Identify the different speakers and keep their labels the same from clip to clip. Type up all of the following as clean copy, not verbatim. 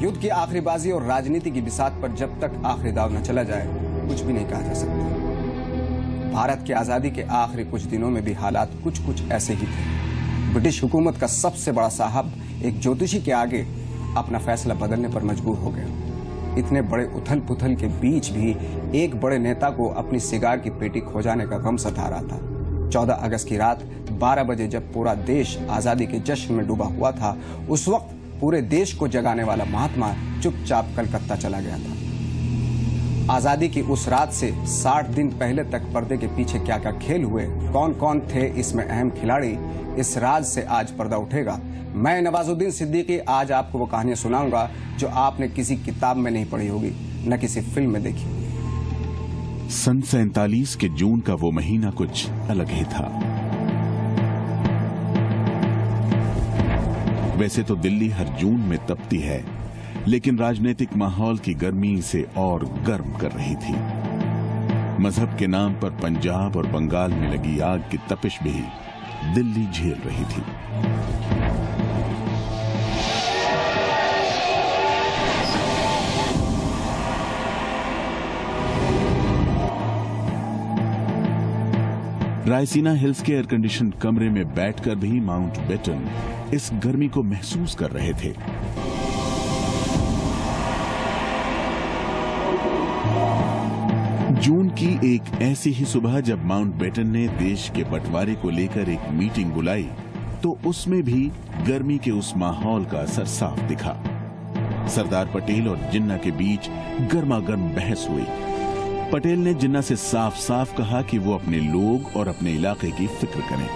Speaker 1: युद्ध की आखिरी बाजी और राजनीति की बिसात पर जब तक आखिरी दाव न चला जाए कुछ भी नहीं कहा जा सकता। भारत की आजादी के आखिरी कुछ दिनों में भी हालात कुछ ऐसे ही थे। ब्रिटिश हुकूमत का सबसे बड़ा साहब एक ज्योतिषी के आगे अपना फैसला बदलने पर मजबूर हो गया। इतने बड़े उथल पुथल के बीच भी एक बड़े नेता को अपनी सिगार की पेटी खो जाने का गम सता रहा था। 14 अगस्त की रात 12 बजे जब पूरा देश आजादी के जश्न में डूबा हुआ था, उस वक्त पूरे देश को जगाने वाला महात्मा चुपचाप कलकत्ता चला गया था। आजादी की उस रात से 60 दिन पहले तक पर्दे के पीछे क्या क्या खेल हुए, कौन कौन थे इसमें अहम खिलाड़ी, इस राज से आज पर्दा उठेगा। मैं नवाजुद्दीन सिद्दीकी आज आपको वो कहानियां सुनाऊंगा जो आपने किसी किताब में नहीं पढ़ी होगी, न किसी फिल्म में देखी होगी।
Speaker 2: सन 47 के जून का वो महीना कुछ अलग ही था। वैसे तो दिल्ली हर जून में तपती है, लेकिन राजनीतिक माहौल की गर्मी इसे और गर्म कर रही थी। मजहब के नाम पर पंजाब और बंगाल में लगी आग की तपिश भी दिल्ली झेल रही थी। रायसीना हिल्स के एयर कंडीशन कमरे में बैठकर भी माउंटबेटन इस गर्मी को महसूस कर रहे थे। जून की एक ऐसी ही सुबह जब माउंटबेटन ने देश के बंटवारे को लेकर एक मीटिंग बुलाई, तो उसमें भी गर्मी के उस माहौल का असर साफ दिखा। सरदार पटेल और जिन्ना के बीच गर्मागर्म बहस हुई। पटेल ने जिन्ना से साफ साफ कहा कि वो अपने लोग और अपने इलाके की फिक्र करें।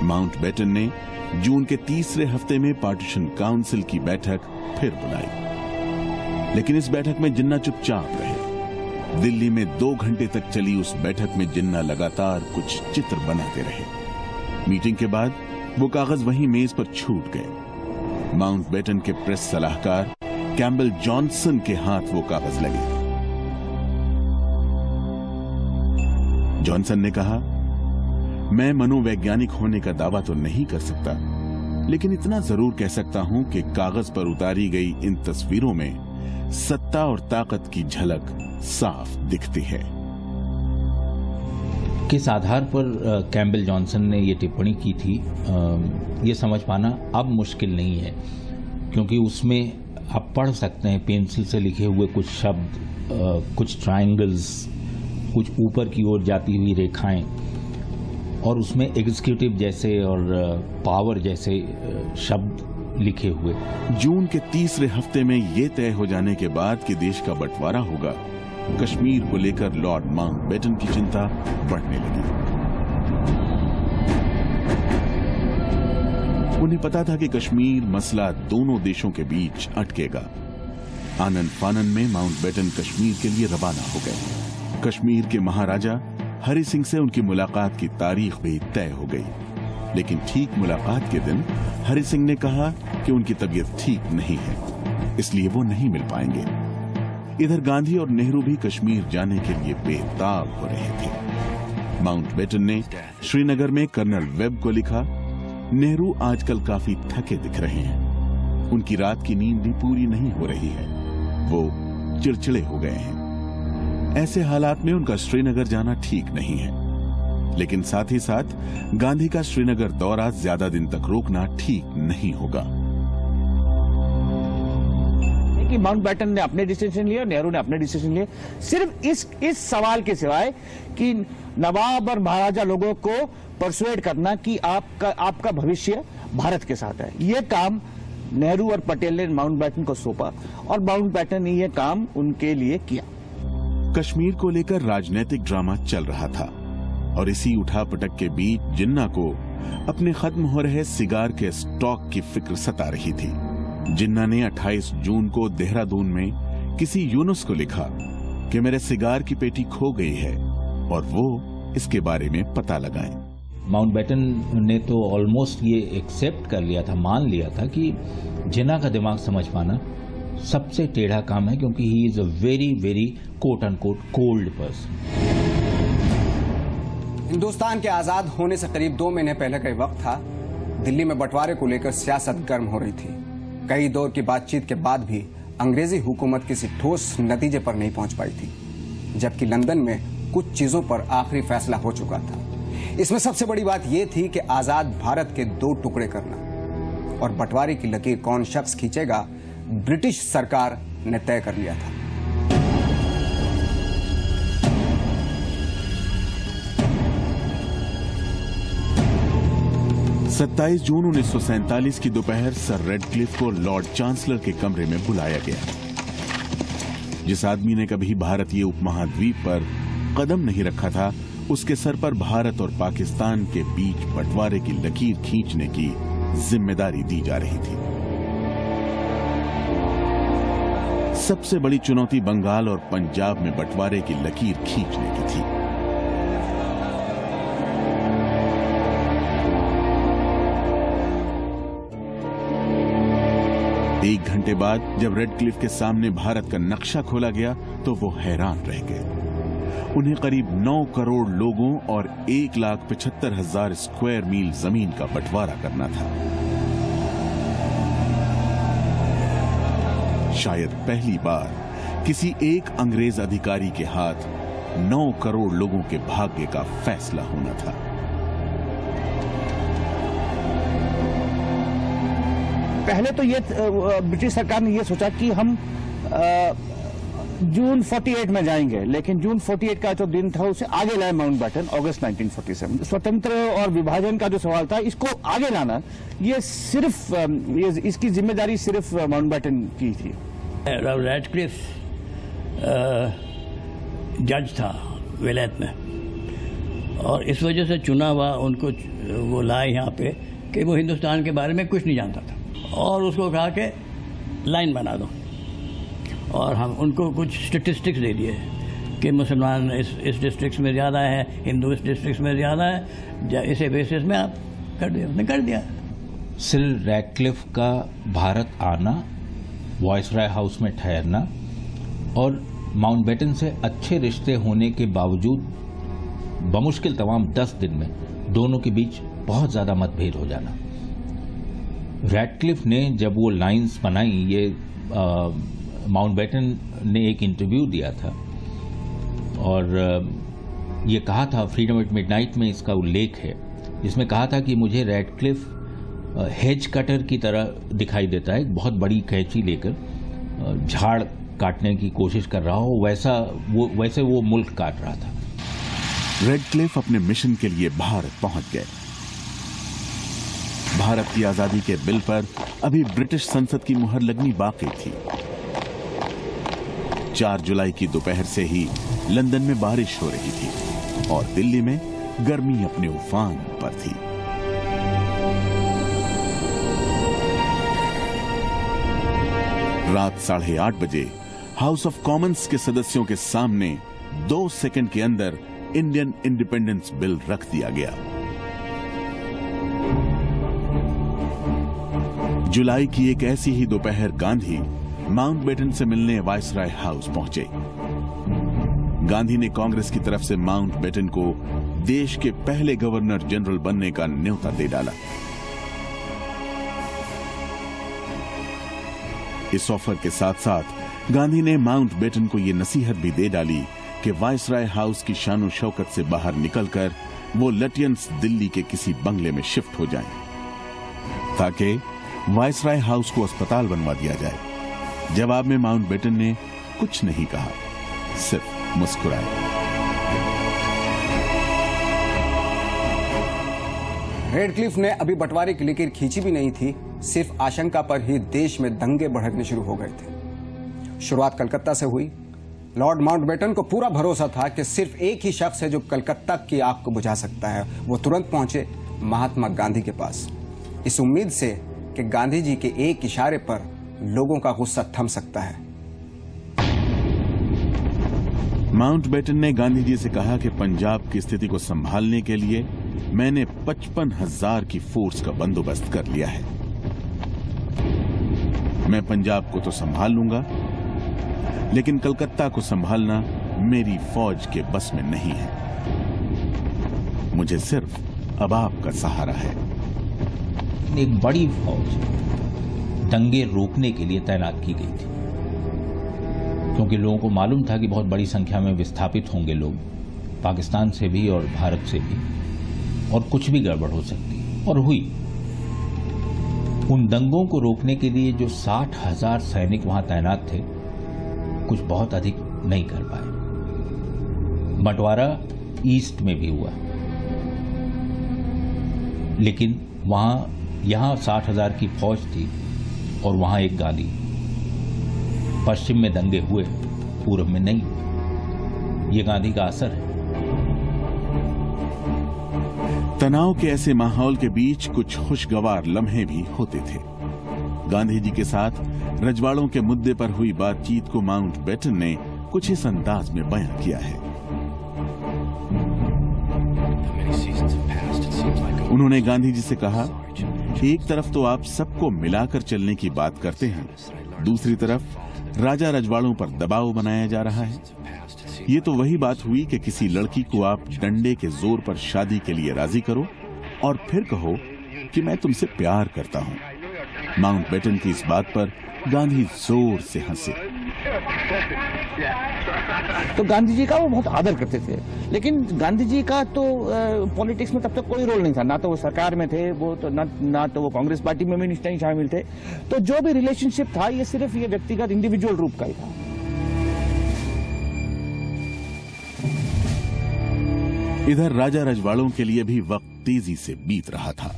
Speaker 2: माउंटबेटन ने जून के तीसरे हफ्ते में पार्टीशन काउंसिल की बैठक फिर बुलाई, लेकिन इस बैठक में जिन्ना चुपचाप रहे। दिल्ली में 2 घंटे तक चली उस बैठक में जिन्ना लगातार कुछ चित्र बनाते रहे। मीटिंग के बाद वो कागज वहीं मेज पर छूट गए। माउंटबेटन के प्रेस सलाहकार कैम्बल जॉनसन के हाथ वो कागज लगे। जॉनसन ने कहा, मैं मनोवैज्ञानिक होने का दावा तो नहीं कर सकता, लेकिन इतना जरूर कह सकता हूं कि कागज पर उतारी गई इन तस्वीरों में सत्ता और ताकत की झलक साफ दिखती है।
Speaker 3: किस आधार पर कैम्बल जॉनसन ने ये टिप्पणी की थी, ये समझ पाना अब मुश्किल नहीं है, क्योंकि उसमें आप पढ़ सकते हैं पेंसिल से लिखे हुए कुछ शब्द, कुछ ट्रायंगल्स, कुछ ऊपर की ओर जाती हुई रेखाएं, और उसमें एग्जीक्यूटिव जैसे और पावर जैसे शब्द लिखे हुए।
Speaker 2: जून के तीसरे हफ्ते में ये तय हो जाने के बाद कि देश का बंटवारा होगा, कश्मीर को लेकर लॉर्ड माउंटबेटन की चिंता बढ़ने लगी। उन्हें पता था कि कश्मीर मसला दोनों देशों के बीच अटकेगा। आनन फानन में माउंटबेटन कश्मीर के लिए रवाना हो गए। कश्मीर के महाराजा हरि सिंह से उनकी मुलाकात की तारीख भी तय हो गई, लेकिन ठीक मुलाकात के दिन हरि सिंह ने कहा कि उनकी तबीयत ठीक नहीं है, इसलिए वो नहीं मिल पाएंगे। इधर गांधी और नेहरू भी कश्मीर जाने के लिए बेताब हो रहे थे। माउंटबेटन ने श्रीनगर में कर्नल वेब को लिखा, नेहरू आजकल काफी थके दिख रहे हैं, उनकी रात की नींद भी पूरी नहीं हो रही है, वो चिड़चिड़े हो गए हैं। ऐसे हालात में उनका श्रीनगर जाना ठीक नहीं है, लेकिन साथ ही साथ गांधी का श्रीनगर दौरा ज्यादा दिन तक रोकना ठीक नहीं होगा।
Speaker 4: कि माउंटबेटन ने अपने डिसीजन लिए, नेहरू ने अपने डिसीजन लिए, सिर्फ इस सवाल के सिवाय कि नवाब और महाराजा लोगों को परसुएड करना कि आपका भविष्य भारत के साथ है। ये काम नेहरू और पटेल ने माउंटबेटन को सौंपा और माउंटबेटन ने ये काम उनके लिए किया।
Speaker 2: कश्मीर को लेकर राजनीतिक ड्रामा चल रहा था और इसी उठापटक के बीच जिन्ना को अपने खत्म हो रहे सिगार के स्टॉक की फिक्र सता रही थी। जिन्ना ने 28 जून को देहरादून में किसी यूनुस को लिखा कि मेरे सिगार की पेटी खो गई है और वो इसके बारे में पता लगाएं।
Speaker 3: माउंटबेटन ने तो ऑलमोस्ट ये एक्सेप्ट कर लिया था, मान लिया था कि जिन्ना का दिमाग समझ पाना सबसे टेढ़ा काम है, क्योंकि he is a very very quote unquote cold person.
Speaker 1: Hindustan के आजाद होने से करीब 2 महीने पहले का वक्त था। दिल्ली में बंटवारे को लेकर सियासत गर्म हो रही थी। कई दौर की बातचीत के बाद भी अंग्रेजी हुकूमत किसी ठोस नतीजे पर नहीं पहुंच पाई थी, जबकि लंदन में कुछ चीजों पर आखिरी फैसला हो चुका था। इसमें सबसे बड़ी बात यह थी कि आजाद भारत के 2 टुकड़े करना, और बंटवारे की लकीर कौन शख्स खींचेगा, ब्रिटिश सरकार ने तय कर लिया था।
Speaker 2: सत्ताईस जून 1947 की दोपहर सर रेडक्लिफ को लॉर्ड चांसलर के कमरे में बुलाया गया। जिस आदमी ने कभी भारतीय उपमहाद्वीप पर कदम नहीं रखा था, उसके सर पर भारत और पाकिस्तान के बीच बंटवारे की लकीर खींचने की जिम्मेदारी दी जा रही थी। सबसे बड़ी चुनौती बंगाल और पंजाब में बंटवारे की लकीर खींचने की थी। एक घंटे बाद जब रेडक्लिफ के सामने भारत का नक्शा खोला गया तो वो हैरान रह गए। उन्हें करीब 9 करोड़ लोगों और 1,75,000 स्क्वायर मील जमीन का बंटवारा करना था। शायद पहली बार किसी एक अंग्रेज अधिकारी के हाथ 9 करोड़ लोगों के भाग्य का फैसला होना था।
Speaker 4: पहले तो ये ब्रिटिश सरकार ने ये सोचा कि हम जून 48 में जाएंगे, लेकिन जून 48 का जो दिन था उसे आगे लाए माउंटबेटन अगस्त 1947। स्वतंत्र और विभाजन का जो सवाल था, इसको आगे लाना, ये सिर्फ इसकी जिम्मेदारी सिर्फ माउंटबेटन की थी।
Speaker 5: रेडक्लिफ जज था विलायत में, और इस वजह से चुना हुआ उनको वो लाए यहाँ पे कि वो हिंदुस्तान के बारे में कुछ नहीं जानता था, और उसको कहा कि लाइन बना दो, और हम उनको कुछ स्टेटिस्टिक्स दे दिए कि मुसलमान इस डिस्ट्रिक्ट में ज़्यादा है, हिंदू इस डिस्ट्रिक्ट में ज़्यादा है, इसे बेसिस में आप कर दिया। उसने कर दिया।
Speaker 3: सर रेडक्लिफ का भारत आना, वायसराय हाउस में ठहरना और माउंटबेटन से अच्छे रिश्ते होने के बावजूद बमुश्किल तमाम 10 दिन में दोनों के बीच बहुत ज़्यादा मतभेद हो जाना। रेडक्लिफ ने जब वो लाइंस बनाई, ये माउंटबेटन ने एक इंटरव्यू दिया था और ये कहा था, फ्रीडम एट मिडनाइट में इसका उल्लेख है, जिसमें कहा था कि मुझे रेडक्लिफ हेज कटर की तरह दिखाई देता है, बहुत बड़ी कैंची लेकर झाड़ काटने की कोशिश कर रहा हो, वैसे वो मुल्क काट रहा था।
Speaker 2: रेडक्लिफ अपने मिशन के लिए भारत पहुंच गए। भारत की आजादी के बिल पर अभी ब्रिटिश संसद की मुहर लगनी बाकी थी। 4 जुलाई की दोपहर से ही लंदन में बारिश हो रही थी और दिल्ली में गर्मी अपने उफान पर थी। रात 8:30 बजे हाउस ऑफ कॉमन्स के सदस्यों के सामने 2 सेकंड के अंदर इंडियन इंडिपेंडेंस बिल रख दिया गया। जुलाई की एक ऐसी ही दोपहर गांधी माउंटबेटन से मिलने वायसराय हाउस पहुंचे। गांधी ने कांग्रेस की तरफ से माउंटबेटन को देश के पहले गवर्नर जनरल बनने का न्योता दे डाला। इस ऑफर के साथ साथ गांधी ने माउंटबेटन को यह नसीहत भी दे डाली कि वायसराय हाउस की शानो शौकत से बाहर निकलकर वो लटियंस दिल्ली के किसी बंगले में शिफ्ट हो जाएं, ताकि वायसराय हाउस को अस्पताल बनवा दिया जाए। जवाब में माउंटबेटन ने कुछ नहीं कहा, सिर्फ मुस्कुराए।
Speaker 1: रेडक्लिफ ने अभी बंटवारे की लकीर खींची भी नहीं थी, सिर्फ आशंका पर ही देश में दंगे भड़कने शुरू हो गए थे। शुरुआत कलकत्ता से हुई। लॉर्ड माउंटबेटन को पूरा भरोसा था कि सिर्फ एक ही शख्स है जो कलकत्ता की आग को बुझा सकता है। वो तुरंत पहुंचे महात्मा गांधी के पास, इस उम्मीद से कि गांधी जी के एक इशारे पर लोगों का गुस्सा थम सकता है।
Speaker 2: माउंटबेटन ने गांधी जी से कहा कि पंजाब की स्थिति को संभालने के लिए मैंने 55,000 की फोर्स का बंदोबस्त कर लिया है। मैं पंजाब को तो संभाल लूंगा, लेकिन कलकत्ता को संभालना मेरी फौज के बस में नहीं है। मुझे सिर्फ अब आपका सहारा है।
Speaker 3: एक बड़ी फौज दंगे रोकने के लिए तैनात की गई थी, क्योंकि लोगों को मालूम था कि बहुत बड़ी संख्या में विस्थापित होंगे लोग, पाकिस्तान से भी और भारत से भी, और कुछ भी गड़बड़ हो सकती है, और हुई। उन दंगों को रोकने के लिए जो 60,000 सैनिक वहां तैनात थे, कुछ बहुत अधिक नहीं कर पाए। बंटवारा ईस्ट में भी हुआ, लेकिन यहां 60,000 की फौज थी और वहां एक गाली। पश्चिम में दंगे हुए, पूर्व में नहीं। ये गांधी का असर है।
Speaker 2: तनाव के ऐसे माहौल के बीच कुछ खुशगवार लम्हे भी होते थे। गांधी जी के साथ रजवाड़ों के मुद्दे पर हुई बातचीत को माउंटबेटन ने कुछ इस अंदाज में बयां किया है। उन्होंने गांधी जी से कहा, एक तरफ तो आप सबको मिलाकर चलने की बात करते हैं, दूसरी तरफ राजा रजवाड़ों पर दबाव बनाया जा रहा है। ये तो वही बात हुई कि किसी लड़की को आप डंडे के जोर पर शादी के लिए राजी करो और फिर कहो कि मैं तुमसे प्यार करता हूं। माउंटबेटन की इस बात पर गांधी जोर से हंसे।
Speaker 4: तो गांधी जी का वो बहुत आदर करते थे, लेकिन गांधी जी का तो पॉलिटिक्स में तब तक कोई रोल नहीं था। ना तो वो सरकार में थे, वो तो ना तो वो कांग्रेस पार्टी में भी नहीं शामिल थे। तो जो भी रिलेशनशिप था, ये सिर्फ ये व्यक्तिगत इंडिविजुअल रूप का ही था।
Speaker 2: इधर राजा रजवाड़ों के लिए भी वक्त तेजी से बीत रहा था।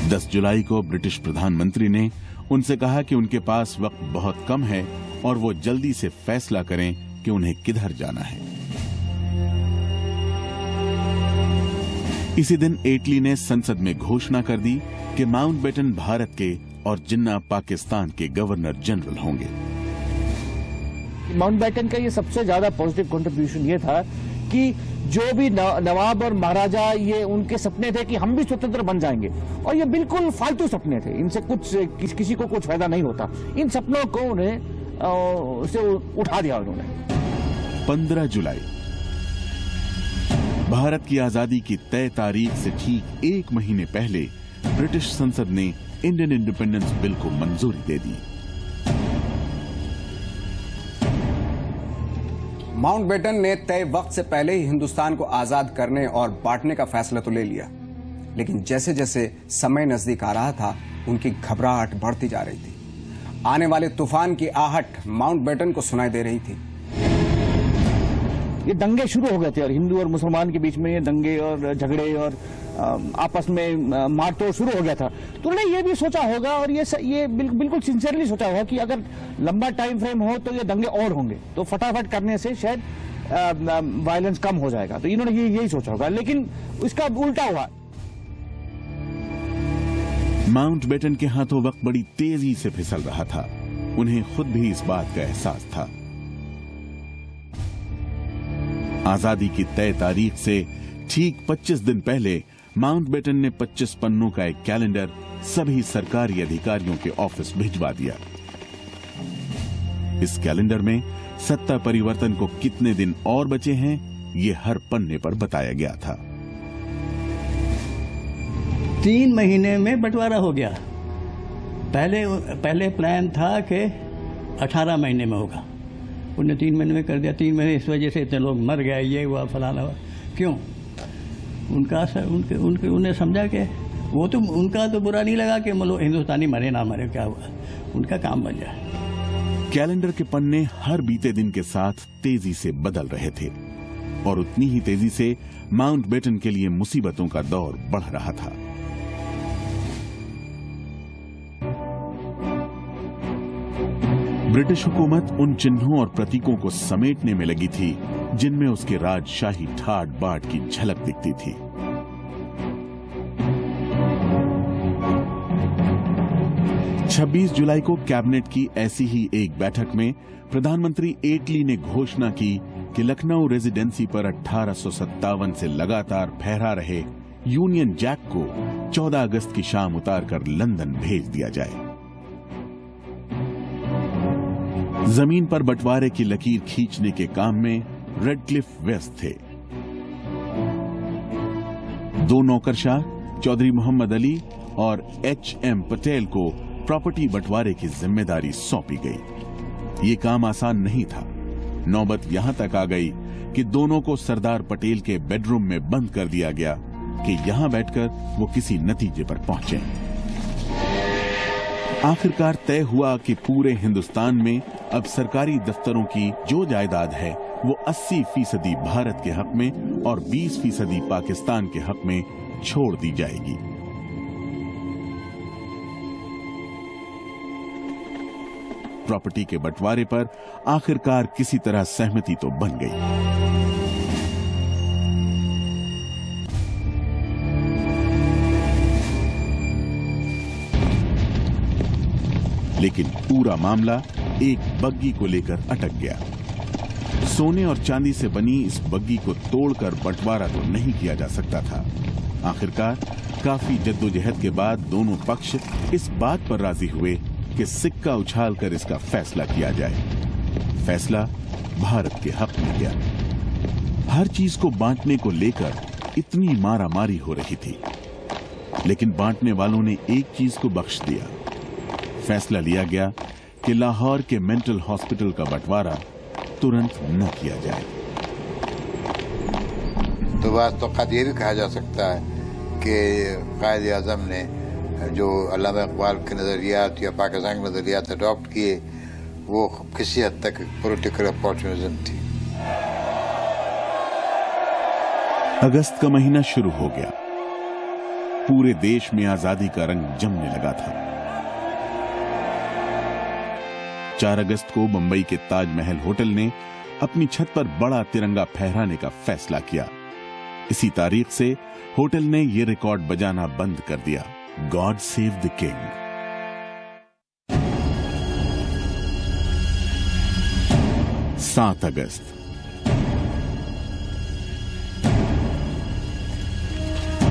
Speaker 2: 10 जुलाई को ब्रिटिश प्रधानमंत्री ने उनसे कहा कि उनके पास वक्त बहुत कम है और वो जल्दी से फैसला करें कि उन्हें किधर जाना है। इसी दिन एटली ने संसद में घोषणा कर दी कि माउंटबेटन भारत के और जिन्ना पाकिस्तान के गवर्नर जनरल होंगे।
Speaker 4: माउंटबेटन का ये सबसे ज्यादा पॉजिटिव कंट्रीब्यूशन ये था कि जो भी नवाब और महाराजा, ये उनके सपने थे कि हम भी स्वतंत्र बन जाएंगे, और ये बिल्कुल फालतू सपने थे। इनसे किसी को कुछ फायदा नहीं होता। इन सपनों को उन्हें से उठा दिया उन्होंने।
Speaker 2: 15 जुलाई भारत की आजादी की तय तारीख से ठीक 1 महीने पहले ब्रिटिश संसद ने इंडियन इंडिपेंडेंस बिल को मंजूरी दे दी।
Speaker 1: माउंटबेटन ने तय वक्त से पहले ही हिंदुस्तान को आजाद करने और बांटने का फैसला तो ले लिया, लेकिन जैसे जैसे समय नजदीक आ रहा था, उनकी घबराहट बढ़ती जा रही थी। आने वाले तूफान की आहट माउंटबेटन को सुनाई दे रही थी।
Speaker 4: ये दंगे शुरू हो गए थे, और हिंदू और मुसलमान के बीच में ये दंगे और झगड़े और आपस में मारतोड़ शुरू हो गया था। तो उन्होंने ये भी सोचा होगा, और ये बिल्कुल सिंसियरली सोचा होगा कि अगर लंबा टाइम फ्रेम हो तो ये दंगे और होंगे, तो फटाफट करने से शायद वायलेंस कम हो जाएगा। तो इन्होंने यही सोचा होगा, लेकिन इसका उल्टा हुआ।
Speaker 2: माउंटबेटन के हाथों वक्त बड़ी तेजी से फिसल रहा था। उन्हें खुद भी इस बात का एहसास था। आजादी की तय तारीख से ठीक 25 दिन पहले माउंटबेटन ने 25 पन्नों का एक कैलेंडर सभी सरकारी अधिकारियों के ऑफिस भिजवा दिया। इस कैलेंडर में सत्ता परिवर्तन को कितने दिन और बचे हैं, ये हर पन्ने पर बताया गया था।
Speaker 5: 3 महीने में बंटवारा हो गया। पहले प्लान था कि 18 महीने में होगा, उन्हें 3 महीने में कर दिया। 3 महीने इस वजह से इतने लोग मर गए, ये हुआ फलाना हुआ। क्यों? उन्हें समझा कि वो तो उनका तो बुरा नहीं लगा कि मतलब हिंदुस्तानी मरे ना मरे, क्या हुआ, उनका काम बन जाए।
Speaker 2: कैलेंडर के पन्ने हर बीते दिन के साथ तेजी से बदल रहे थे, और उतनी ही तेजी से माउंटबेटन के लिए मुसीबतों का दौर बढ़ रहा था। ब्रिटिश हुकूमत उन चिन्हों और प्रतीकों को समेटने में लगी थी जिनमें उसके राजशाही ठाट बाट की झलक दिखती थी। छब्बीस जुलाई को कैबिनेट की ऐसी ही एक बैठक में प्रधानमंत्री एटली ने घोषणा की कि लखनऊ रेजिडेंसी पर 1857 से लगातार फहरा रहे यूनियन जैक को 14 अगस्त की शाम उतारकर लंदन भेज दिया जाए। जमीन पर बंटवारे की लकीर खींचने के काम में रेडक्लिफ व्यस्त थे। 2 नौकरशाह चौधरी मोहम्मद अली और H.M. पटेल को प्रॉपर्टी बंटवारे की जिम्मेदारी सौंपी गई। ये काम आसान नहीं था। नौबत यहां तक आ गई कि दोनों को सरदार पटेल के बेडरूम में बंद कर दिया गया कि यहां बैठकर वो किसी नतीजे पर पहुंचे। आखिरकार तय हुआ कि पूरे हिंदुस्तान में अब सरकारी दफ्तरों की जो जायदाद है वो 80% भारत के हक में और 20% पाकिस्तान के हक में छोड़ दी जाएगी। प्रॉपर्टी के बंटवारे पर आखिरकार किसी तरह सहमति तो बन गई। लेकिन पूरा मामला एक बग्गी को लेकर अटक गया। सोने और चांदी से बनी इस बग्गी को तोड़कर बंटवारा तो नहीं किया जा सकता था। आखिरकार काफी जद्दोजहद के बाद दोनों पक्ष इस बात पर राजी हुए कि सिक्का उछालकर इसका फैसला किया जाए। फैसला भारत के हक में गया। हर चीज को बांटने को लेकर इतनी मारामारी हो रही थी, लेकिन बांटने वालों ने एक चीज को बख्श दिया। फैसला लिया गया कि लाहौर के मेंटल हॉस्पिटल का बंटवारा तुरंत न किया जाए।
Speaker 6: तो बात तो ये भी कहा जा सकता है कि कायद आज़म ने जो अल्लामा इकबाल के नज़रियात या पाकिस्तान के नज़रियात अडॉप्ट किए वो किसी हद तक पॉलिटिकल अपॉर्चुनिज्म थी।
Speaker 2: अगस्त का महीना शुरू हो गया। पूरे देश में आजादी का रंग जमने लगा था। 4 अगस्त को मुंबई के ताजमहल होटल ने अपनी छत पर बड़ा तिरंगा फहराने का फैसला किया। इसी तारीख से होटल ने यह रिकॉर्ड बजाना बंद कर दिया, गॉड सेव द किंग। सात अगस्त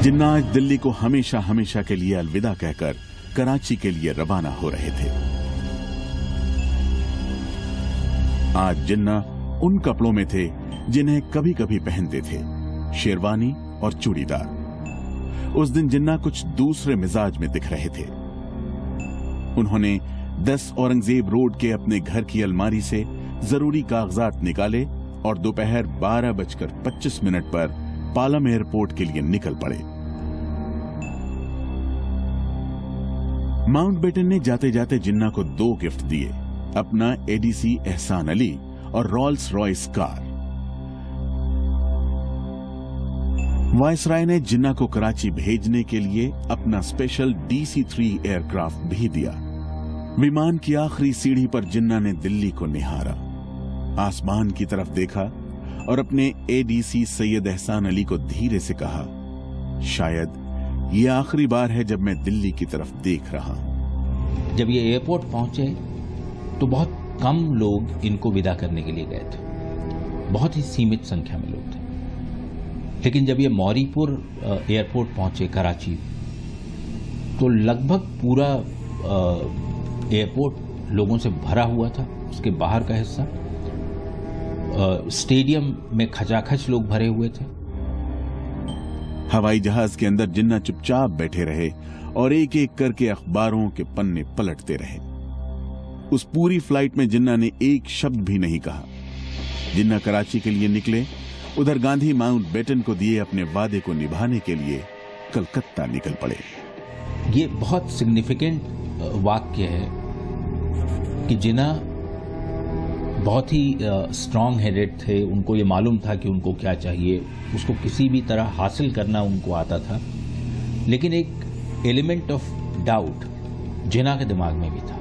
Speaker 2: जिन्ना आज दिल्ली को हमेशा हमेशा के लिए अलविदा कहकर कराची के लिए रवाना हो रहे थे। आज जिन्ना उन कपड़ों में थे जिन्हें कभी कभी पहनते थे, शेरवानी और चूड़ीदार। उस दिन जिन्ना कुछ दूसरे मिजाज में दिख रहे थे। उन्होंने 10 औरंगजेब रोड के अपने घर की अलमारी से जरूरी कागजात निकाले और दोपहर 12:25 पर पालम एयरपोर्ट के लिए निकल पड़े। माउंटबेटन ने जाते जाते जिन्ना को 2 गिफ्ट दिए, अपना एडीसी एहसान अली और रॉल्स रॉयस कार। वायसराय ने जिन्ना को कराची भेजने के लिए अपना स्पेशल DC-3 एयरक्राफ्ट भी दिया। विमान की आखिरी सीढ़ी पर जिन्ना ने दिल्ली को निहारा, आसमान की तरफ देखा और अपने एडीसी सैयद एहसान अली को धीरे से कहा, शायद ये आखिरी बार है जब मैं दिल्ली की तरफ देख रहा हूं।
Speaker 3: जब ये एयरपोर्ट पहुंचे तो बहुत कम लोग इनको विदा करने के लिए गए थे, बहुत ही सीमित संख्या में लोग थे। लेकिन जब ये मौरीपुर एयरपोर्ट पहुंचे कराची, तो लगभग पूरा एयरपोर्ट लोगों से भरा हुआ था। उसके बाहर का हिस्सा स्टेडियम में खचाखच लोग भरे हुए थे।
Speaker 2: हवाई जहाज के अंदर जिन्ना चुपचाप बैठे रहे और एक एक करके अखबारों के पन्ने पलटते रहे। उस पूरी फ्लाइट में जिन्ना ने एक शब्द भी नहीं कहा। जिन्ना कराची के लिए निकले, उधर गांधी माउंटबेटन को दिए अपने वादे को निभाने के लिए कलकत्ता निकल पड़े।
Speaker 3: ये बहुत सिग्निफिकेंट वाक्य है कि जिन्ना बहुत ही स्ट्रांग हेडेड थे। उनको ये मालूम था कि उनको क्या चाहिए, उसको किसी भी तरह हासिल करना उनको आता था। लेकिन एक एलिमेंट ऑफ डाउट जिन्ना के दिमाग में भी था।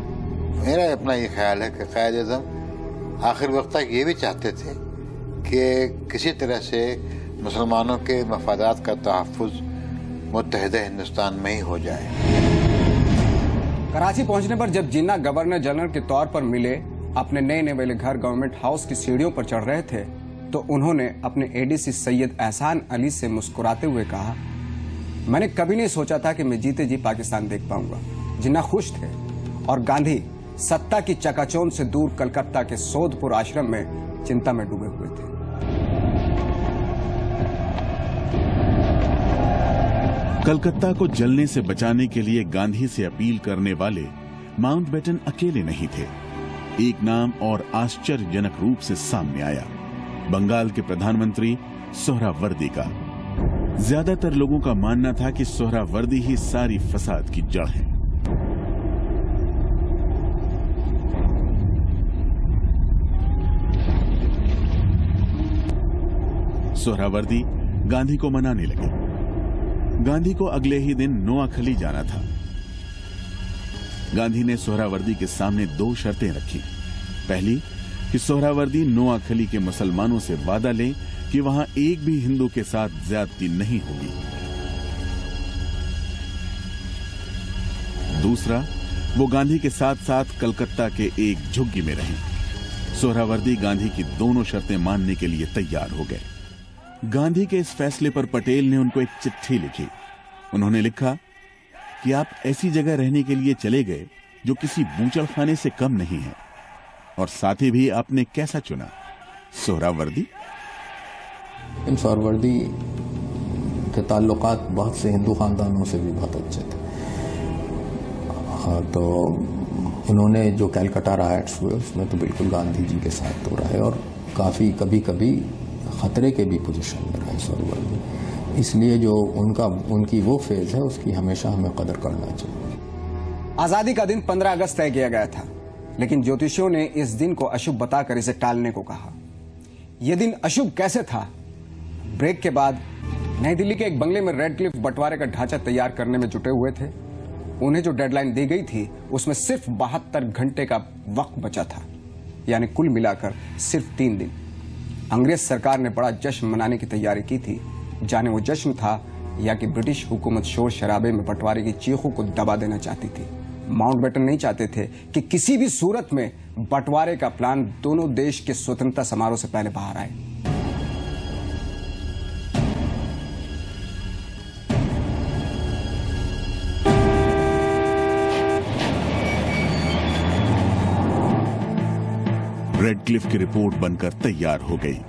Speaker 6: मेरा अपना ये ख्याल है कि कायद आज़म आखिर वक्त तक ये भी चाहते थे कि किसी तरह से मुसलमानों के मफादात का तहफ़्फ़ुज़ मुत्तहिदा हिंदुस्तान में ही हो जाए।
Speaker 1: कराची पहुंचने पर जब जिन्ना गवर्नर जनरल के तौर पर मिले, अपने नए नए वाले घर गवर्नमेंट हाउस की सीढ़ियों पर चढ़ रहे थे, तो उन्होंने अपने एडीसी सैयद एहसान अली से मुस्कुराते हुए कहा, मैंने कभी नहीं सोचा था कि मैं जीते जी पाकिस्तान देख पाऊंगा। जिन्ना खुश थे और गांधी सत्ता की चकाचौंध से दूर कलकत्ता के सोधपुर आश्रम में चिंता में डूबे हुए थे।
Speaker 2: कलकत्ता को जलने से बचाने के लिए गांधी से अपील करने वाले माउंटबेटन अकेले नहीं थे। एक नाम और आश्चर्यजनक रूप से सामने आया, बंगाल के प्रधानमंत्री सोहरावर्दी का। ज्यादातर लोगों का मानना था कि सोहरावर्दी ही सारी फसाद की जड़ है। सोहरावर्दी गांधी को मनाने लगे। गांधी को अगले ही दिन नोआखली जाना था। गांधी ने सोहरावर्दी के सामने 2 शर्तें रखी। पहली कि सोहरावर्दी नोआखली के मुसलमानों से वादा ले कि वहां एक भी हिंदू के साथ ज्यादती नहीं होगी। दूसरा, वो गांधी के साथ साथ कलकत्ता के एक झुग्गी में रहें। सोहरावर्दी गांधी की दोनों शर्तें मानने के लिए तैयार हो गए। गांधी के इस फैसले पर पटेल ने उनको एक चिट्ठी लिखी। उन्होंने लिखा कि आप ऐसी जगह रहने के लिए चले गए जो किसी बूचड़खाने से कम नहीं है, और साथ ही भी आपने कैसा चुना, सोहरावर्दी।
Speaker 7: इन सोहरावर्दी के ताल्लुकात बहुत से हिंदू खानदानों से भी बहुत अच्छे थे। तो उन्होंने जो कैलकाटा राइट्स हुए उसमें तो बिल्कुल गांधी जी के साथ तो रहे, और काफ़ी कभी कभी खतरे के भी पोजीशन में रहे सोहरावर्दी। इसलिए जो उनकी वो फेज है उसकी हमेशा हमें कदर करना चाहिए।
Speaker 1: आजादी का दिन 15 अगस्त तय किया गया था, लेकिन ज्योतिषियों ने इस दिन को अशुभ बताकर इसे टालने को कहा। यह दिन अशुभ कैसे था? ब्रेक के बाद नई दिल्ली के एक बंगले में रेड क्लिफ बंटवारे का ढांचा तैयार करने में जुटे हुए थे। उन्हें जो डेडलाइन दी गई थी उसमें सिर्फ 72 घंटे का वक्त बचा था, यानी कुल मिलाकर सिर्फ 3 दिन। अंग्रेज सरकार ने बड़ा जश्न मनाने की तैयारी की थी। जाने वो जश्न था या कि ब्रिटिश हुकूमत शोर शराबे में बंटवारे की चीखों को दबा देना चाहती थी। माउंटबेटन नहीं चाहते थे कि किसी भी सूरत में बंटवारे का प्लान दोनों देश के स्वतंत्रता समारोह से पहले बाहर आए।
Speaker 2: रेड क्लिफ की रिपोर्ट बनकर तैयार हो गई।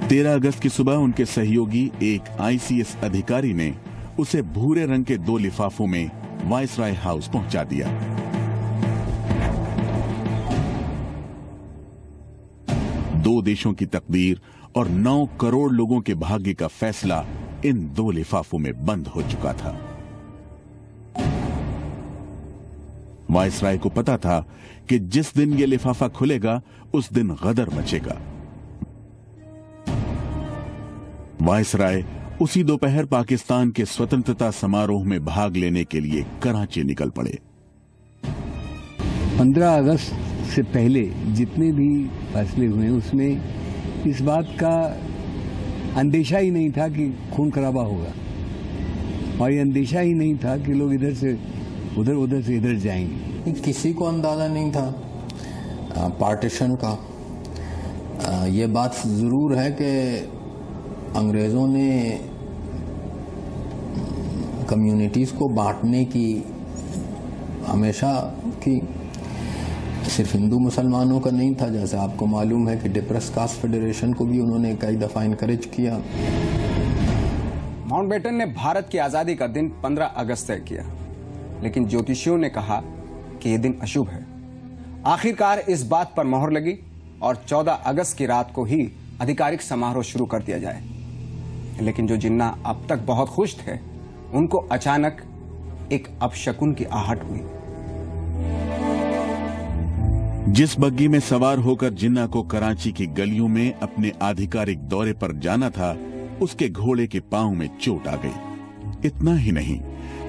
Speaker 2: 13 अगस्त की सुबह उनके सहयोगी एक आईसीएस अधिकारी ने उसे भूरे रंग के 2 लिफाफों में वायसराय हाउस पहुंचा दिया। दो देशों की तकदीर और 9 करोड़ लोगों के भाग्य का फैसला इन 2 लिफाफों में बंद हो चुका था। वायसराय को पता था कि जिस दिन ये लिफाफा खुलेगा उस दिन गदर मचेगा। वायसराय उसी दोपहर पाकिस्तान के स्वतंत्रता समारोह में भाग लेने के लिए कराची निकल पड़े।
Speaker 8: 15 अगस्त से पहले जितने भी फैसले हुए उसमें इस बात का अंदेशा ही नहीं था कि खून खराबा होगा, और ये अंदेशा ही नहीं था कि लोग इधर से उधर, उधर से इधर जाएंगे।
Speaker 7: किसी को अंदाजा नहीं था पार्टीशन का। ये बात जरूर है कि अंग्रेजों ने कम्युनिटीज को बांटने की हमेशा की, सिर्फ हिंदू मुसलमानों का नहीं था। जैसे आपको मालूम है कि डिप्रेस कास्ट फेडरेशन को भी उन्होंने कई दफा इनकरेज किया।
Speaker 1: माउंटबेटन ने भारत की आजादी का दिन 15 अगस्त तय किया, लेकिन ज्योतिषियों ने कहा कि यह दिन अशुभ है। आखिरकार इस बात पर मोहर लगी और 14 अगस्त की रात को ही आधिकारिक समारोह शुरू कर दिया जाए। लेकिन जो जिन्ना अब तक बहुत खुश थे, उनको अचानक एक अपशकुन की आहट हुई।
Speaker 2: जिस बग्गी में सवार होकर जिन्ना को कराची की गलियों में अपने आधिकारिक दौरे पर जाना था, उसके घोड़े के पांव में चोट आ गई। इतना ही नहीं,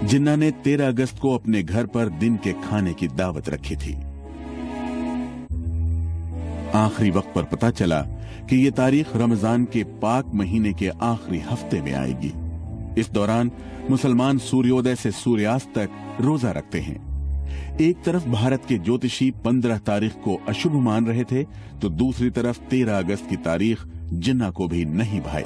Speaker 2: जिन्ना ने 13 अगस्त को अपने घर पर दिन के खाने की दावत रखी थी। आखिरी वक्त पर पता चला कि यह तारीख रमजान के पाक महीने के आखिरी हफ्ते में आएगी। इस दौरान मुसलमान सूर्योदय से सूर्यास्त तक रोजा रखते हैं। एक तरफ भारत के ज्योतिषी 15 तारीख को अशुभ मान रहे थे, तो दूसरी तरफ 13 अगस्त की तारीख जिन्ना को भी नहीं भाई।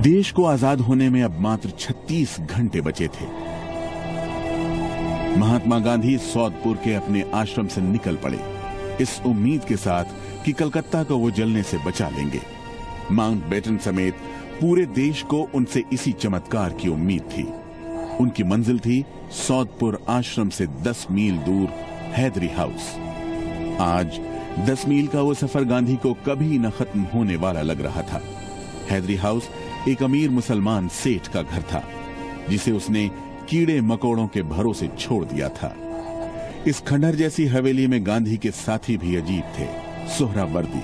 Speaker 2: देश को आजाद होने में अब मात्र 36 घंटे बचे थे। महात्मा गांधी सौदपुर के अपने आश्रम से निकल पड़े, इस उम्मीद के साथ कि कलकत्ता को वो जलने से बचा लेंगे। माउंटबेटन समेत पूरे देश को उनसे इसी चमत्कार की उम्मीद थी। उनकी मंजिल थी सौदपुर आश्रम से 10 मील दूर हैदरी हाउस। आज 10 मील का वो सफर गांधी को कभी न खत्म होने वाला लग रहा था। हैदरी हाउस एक अमीर मुसलमान सेठ का घर था, जिसे उसने कीड़े मकोड़ों के भरोसे छोड़ दिया था। इस खंडहर जैसी हवेली में गांधी के साथी भी अजीब थे, सोहरावर्दी।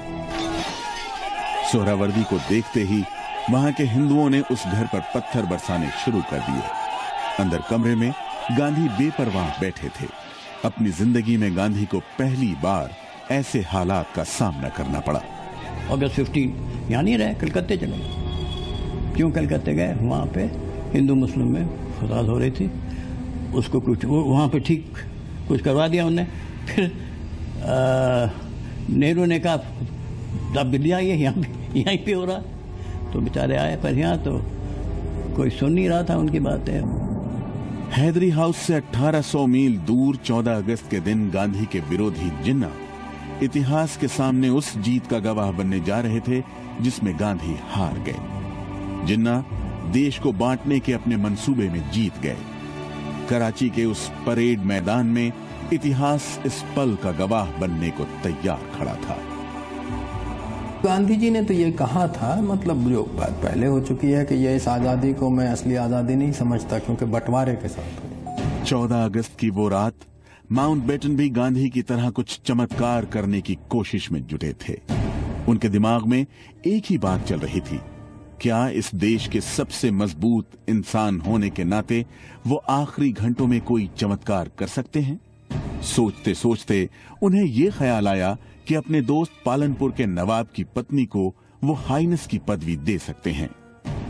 Speaker 2: सोहरावर्दी को देखते ही वहां के हिंदुओं ने उस घर पर पत्थर बरसाने शुरू कर दिए। अंदर कमरे में गांधी बेपरवाह बैठे थे। अपनी जिंदगी में गांधी को पहली बार ऐसे हालात का सामना करना पड़ा।
Speaker 5: अगस्त 15 यहाँ नहीं रहे, कलकत्ते चले गए। क्यों कलकत्ते गए? वहाँ पे हिंदू मुस्लिम में फसाद हो रही थी, उसको कुछ वहाँ पे ठीक कुछ करवा दिया उन्होंने। फिर नेहरू ने कहा अब दिल्ली आइए, यहीं पे हो रहा। तो बेचारे आए, पर यहाँ तो कोई सुन नहीं रहा था उनकी बातें।
Speaker 2: हैदरी हाउस से 1800 मील दूर 14 अगस्त के दिन गांधी के विरोधी जिन्ना इतिहास के सामने उस जीत का गवाह बनने जा रहे थे जिसमें गांधी हार गए। जिन्ना देश को बांटने के अपने मंसूबे में जीत गए। कराची के उस परेड मैदान में इतिहास इस पल का गवाह बनने को तैयार खड़ा था।
Speaker 7: गांधी जी ने तो ये कहा था, मतलब जो बात पहले हो चुकी है कि ये इस आजादी को मैं असली आजादी नहीं समझता, क्योंकि बंटवारे के साथ हुई।
Speaker 2: 14 अगस्त की वो रात माउंटबेटन भी गांधी की तरह कुछ चमत्कार करने की कोशिश में जुटे थे। उनके दिमाग में एक ही बात चल रही थी, क्या इस देश के सबसे मजबूत इंसान होने के नाते वो आखिरी घंटों में कोई चमत्कार कर सकते हैं? सोचते सोचते उन्हें ये ख्याल आया कि अपने दोस्त पालनपुर के नवाब की पत्नी को वो हाइनेस की पदवी दे सकते हैं।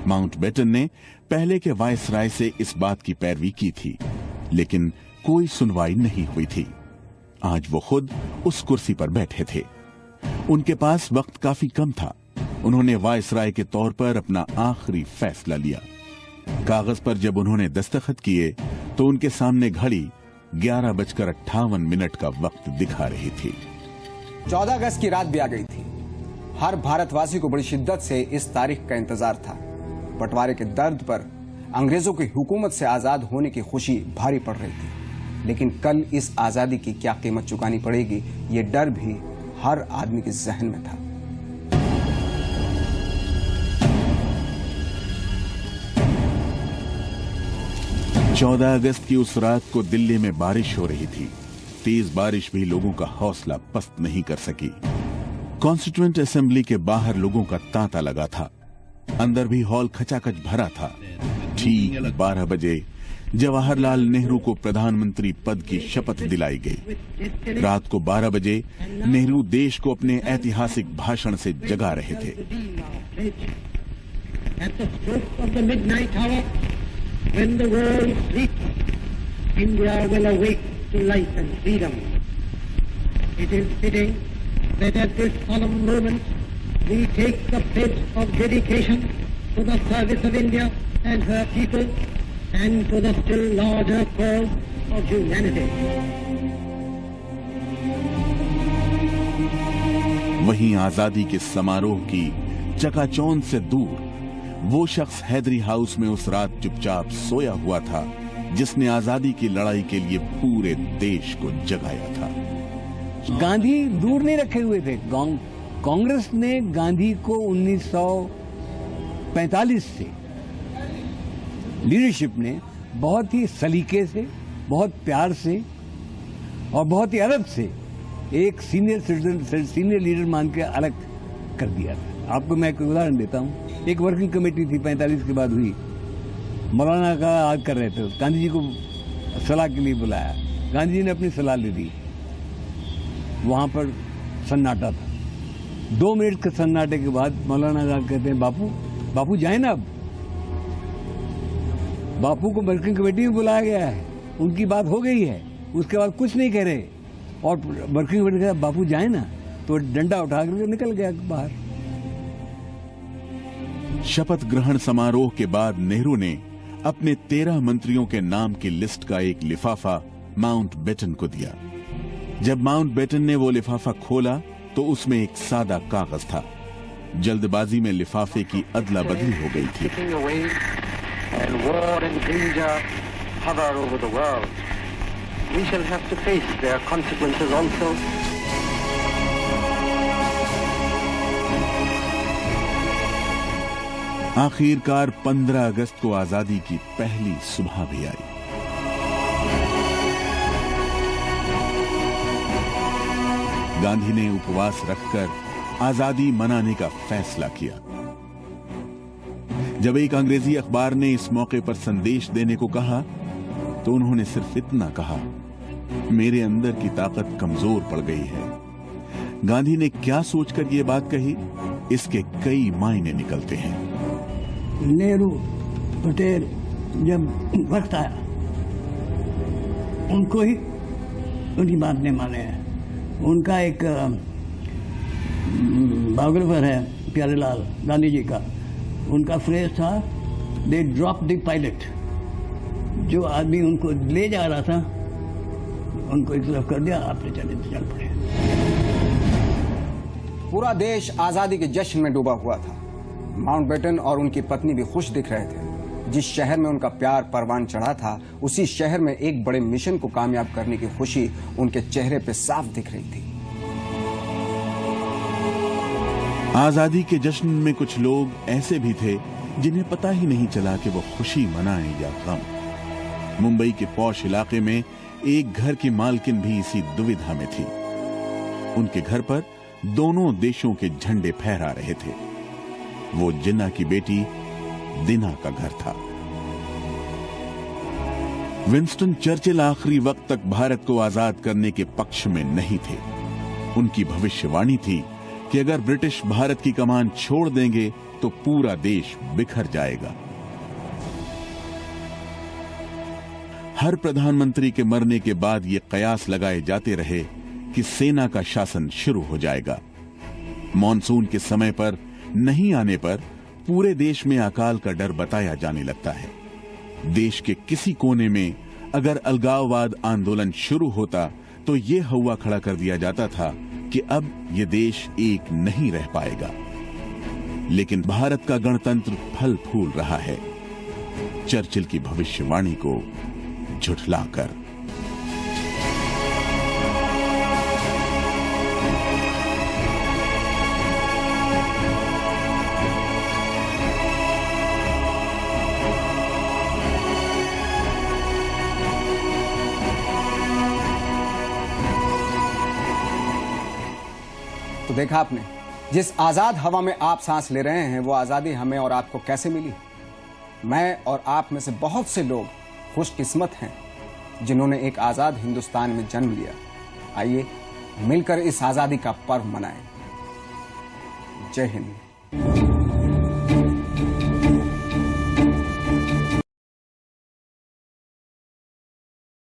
Speaker 2: माउंटबेटन ने पहले के वायसराय से इस बात की पैरवी की थी, लेकिन कोई सुनवाई नहीं हुई थी। आज वो खुद उस कुर्सी पर बैठे थे। उनके पास वक्त काफी कम था। उन्होंने वायसराय के तौर पर अपना आखिरी फैसला लिया। कागज पर जब उन्होंने दस्तखत किए तो उनके सामने घड़ी 11:58 का वक्त दिखा रही थी।
Speaker 1: 14 अगस्त की रात भी आ गई थी। हर भारतवासी को बड़ी शिद्दत से इस तारीख का इंतजार था। बंटवारे के दर्द पर अंग्रेजों की हुकूमत से आजाद होने की खुशी भारी पड़ रही थी, लेकिन कल इस आजादी की क्या कीमत चुकानी पड़ेगी, ये डर भी हर आदमी के जहन में था।
Speaker 2: चौदह अगस्त की उस रात को दिल्ली में बारिश हो रही थी। तेज बारिश भी लोगों का हौसला पस्त नहीं कर सकी। कॉन्स्टिट्यूएंट असेंबली के बाहर लोगों का तांता लगा था। अंदर भी हॉल खचाखच भरा था। ठीक 12 बजे जवाहरलाल नेहरू को प्रधानमंत्री पद की शपथ दिलाई गई। रात को 12 बजे नेहरू देश को अपने ऐतिहासिक भाषण से जगा रहे थे।
Speaker 9: When the world sleeps, India will awake to life and freedom. It is fitting that at this solemn moment we take the pledge of dedication to the service of India and her people and to the still larger cause of humanity.
Speaker 2: वहीं आजादी के समारोह की चकाचौंध से दूर वो शख्स हैदरी हाउस में उस रात चुपचाप सोया हुआ था, जिसने आजादी की लड़ाई के लिए पूरे देश को जगाया था।
Speaker 8: गांधी दूर नहीं रखे हुए थे। कांग्रेस ने गांधी को 1945 से लीडरशिप ने बहुत ही सलीके से, बहुत प्यार से और बहुत ही अदब से एक सीनियर लीडर मान के अलग कर दिया था। आपको मैं एक उदाहरण देता हूँ। एक वर्किंग कमेटी थी 45 के बाद हुई, मौलाना का याद कर रहे थे, गांधी जी को सलाह के लिए बुलाया। गांधी जी ने अपनी सलाह ले दी। वहां पर सन्नाटा था। 2 मिनट के सन्नाटे के बाद मौलाना आजाद कहते हैं, बापू जाए ना। अब बापू को वर्किंग कमेटी में बुलाया गया है, उनकी बात हो गई है, उसके बाद कुछ नहीं कह रहे। और वर्किंग कमेटी कहता बापू जाए ना, तो डंडा उठा करके निकल गया बाहर।
Speaker 2: शपथ ग्रहण समारोह के बाद नेहरू ने अपने 13 मंत्रियों के नाम की लिस्ट का एक लिफाफा माउंटबेटन को दिया। जब माउंटबेटन ने वो लिफाफा खोला तो उसमें एक सादा कागज था। जल्दबाजी में लिफाफे की अदला बदली हो गई थी। आखिरकार 15 अगस्त को आजादी की पहली सुबह भी आई। गांधी ने उपवास रखकर आजादी मनाने का फैसला किया। जब एक अंग्रेजी अखबार ने इस मौके पर संदेश देने को कहा तो उन्होंने सिर्फ इतना कहा, मेरे अंदर की ताकत कमजोर पड़ गई है। गांधी ने क्या सोचकर यह बात कही, इसके कई मायने निकलते हैं।
Speaker 5: नेहरू पटेल जब वक्त आया उनको ही उनकी बात नहीं माने हैं। उनका एक बायोग्राफर है प्यारेलाल गांधी जी का, उनका फ्रेज था दे ड्रॉप द पायलट। जो आदमी उनको ले जा रहा था उनको एक तरफ कर दिया, आपने चल पड़े।
Speaker 1: पूरा देश आजादी के जश्न में डूबा हुआ था। माउंटबेटन और उनकी पत्नी भी खुश दिख रहे थे। जिस शहर में उनका प्यार परवान चढ़ा था, उसी शहर में एक बड़े मिशन को कामयाब करने की खुशी उनके चेहरे पे साफ दिख रही थी।
Speaker 2: आजादी के जश्न में कुछ लोग ऐसे भी थे जिन्हें पता ही नहीं चला कि वो खुशी मनाएं या गम। मुंबई के पौश इलाके में एक घर की मालकिन भी इसी दुविधा में थी। उनके घर पर दोनों देशों के झंडे फहरा रहे थे। वो जिन्ना की बेटी दिना का घर था। विंस्टन चर्चिल आखिरी वक्त तक भारत को आजाद करने के पक्ष में नहीं थे। उनकी भविष्यवाणी थी कि अगर ब्रिटिश भारत की कमान छोड़ देंगे तो पूरा देश बिखर जाएगा। हर प्रधानमंत्री के मरने के बाद ये कयास लगाए जाते रहे कि सेना का शासन शुरू हो जाएगा। मॉनसून के समय पर नहीं आने पर पूरे देश में अकाल का डर बताया जाने लगता है। देश के किसी कोने में अगर अलगाववाद आंदोलन शुरू होता तो ये हौवा खड़ा कर दिया जाता था कि अब ये देश एक नहीं रह पाएगा। लेकिन भारत का गणतंत्र फल फूल रहा है, चर्चिल की भविष्यवाणी को झुठलाकर।
Speaker 1: तो देखा आपने, जिस आजाद हवा में आप सांस ले रहे हैं वो आजादी हमें और आपको कैसे मिली। मैं और आप में से बहुत से लोग खुशकिस्मत हैं जिन्होंने एक आजाद हिंदुस्तान में जन्म लिया। आइए मिलकर इस आजादी का पर्व मनाएं। जय हिंद।